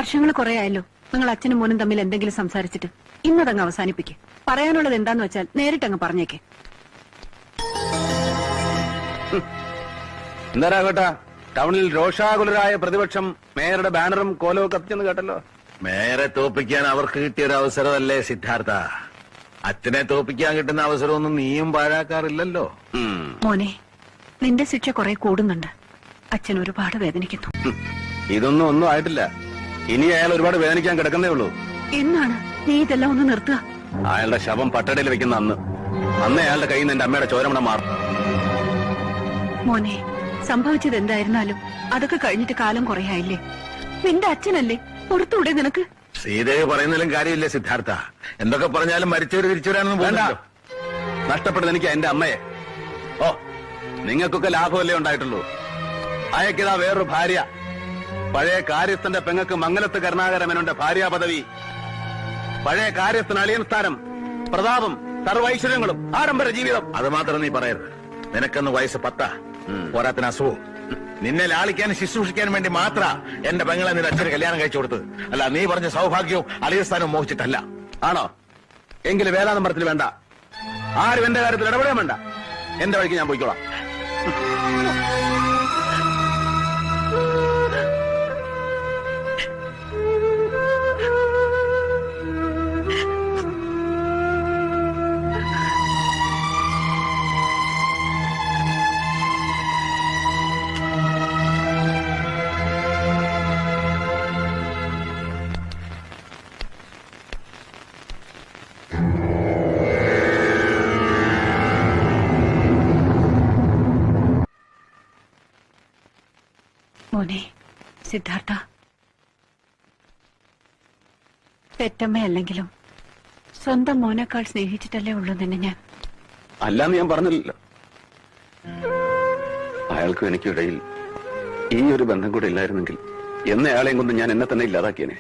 വർഷങ്ങൾ കുറെ ആയല്ലോ നിങ്ങൾ അച്ഛനും മോനും തമ്മിൽ എന്തെങ്കിലും സംസാരിച്ചിട്ട് ഇന്നതങ്ങ് അവസാനിപ്പിക്കും. പറയാനുള്ളത് എന്താന്ന് വെച്ചാൽ നേരിട്ടങ്ങ് പറഞ്ഞേക്കെ. എന്താ കേട്ടാ, ടൗണിൽ രോഷാകുലരായ പ്രതിപക്ഷം മേയറുടെ ബാനറും കോലവും കത്തിച്ചെന്ന് കേട്ടല്ലോ. മേയറെ തോപ്പിക്കാൻ അവർക്ക് കിട്ടിയൊരു അവസരമല്ലേ സിദ്ധാർത്ഥ? അച്ഛനെ തോപ്പിക്കാൻ കിട്ടുന്ന അവസരമൊന്നും നീയും പാഴാക്കാറില്ലല്ലോ. മോനെ, നിന്റെ ശിക്ഷ കുറെ കൂടുന്നുണ്ട്. അച്ഛൻ ഒരുപാട് വേദനിക്കുന്നു. ഒന്നും ആയിട്ടില്ല. ഇനി അയാൾ ഒരുപാട് വേദനിക്കാൻ കിടക്കുന്നേ ഉള്ളൂ. എന്നാണ് നീ ഇതെല്ലാം ഒന്ന് നിർത്തുക? അയാളുടെ ശവം പട്ടടയിൽ വെക്കുന്ന അന്ന് അയാളുടെ കയ്യിൽ നിന്ന് എന്റെ അമ്മയുടെ ചോരമണം മാറും. മോനെ, സംഭവിച്ചത് എന്തായിരുന്നാലും അതൊക്കെ കഴിഞ്ഞിട്ട് കാലം കുറെ ആയില്ലേ? നിന്റെ അച്ഛനല്ലേ, പുറത്തൂടെ നിനക്ക്? ശ്രീദേവി പറയുന്നതിലും കാര്യമില്ലേ സിദ്ധാർത്ഥ? എന്തൊക്കെ പറഞ്ഞാലും മരിച്ചവര് തിരിച്ചു വരാനൊന്നും വേണ്ട. വേണ്ട. നഷ്ടപ്പെടുന്ന എനിക്ക് എന്റെ അമ്മയെ. ഓ, നിങ്ങൾക്കൊക്കെ ലാഭമല്ലേ ഉണ്ടായിട്ടുള്ളൂ. അയക്കിതാ വേറൊരു ഭാര്യ. പഴയ കാര്യസ്ഥന്റെ പെങ്ങക്ക് മംഗലത്ത് കരുണാകരമേനോന്റെ ഭാര്യാ പദവി, പഴയ കാര്യസ്ഥന് അളിയൻ സ്ഥാനം, പ്രതാപം, സർവൈശ്വര്യങ്ങളും, ആഡംബര ജീവിതം. അത് മാത്രം നീ പറയരുത്. നിനക്കൊന്ന് വയസ്സ് 10, പോരാത്തിന് അസുഖവും. നിന്നെ ലാളിക്കാനും ശുശ്രൂഷിക്കാനും വേണ്ടി മാത്ര എന്റെ പെങ്ങളെ നിന്റെ അച്ഛന് കല്യാണം കഴിച്ചു കൊടുത്തത്. അല്ല, നീ പറഞ്ഞ സൗഭാഗ്യവും അളിയസ്ഥാനവും മോഹിച്ചിട്ടല്ല. ആണോ? എങ്കിൽ വേലാനമ്പരത്തിൽ വേണ്ട. ആരും എന്റെ കാര്യത്തിൽ ഇടപെടാൻ വേണ്ട. എന്റെ വഴിക്ക് ഞാൻ പോയിക്കോളാം. മോനെ സിദ്ധാർത്ഥ, പെറ്റമ്മയല്ലെങ്കിലും സ്വന്തം മോനേക്കാൾ സ്നേഹിച്ചിട്ടല്ലേ ഉള്ളൂ നിന്നെ ഞാൻ. അല്ലാന്ന് ഞാൻ പറഞ്ഞില്ലല്ലോ. അയാൾക്കും എനിക്കിടയിൽ ഈ ഒരു ബന്ധം കൂടെ ഇല്ലായിരുന്നെങ്കിൽ എന്നയാളെയും കൊണ്ട് ഞാൻ എന്നെ തന്നെ ഇല്ലാതാക്കിയേനെ.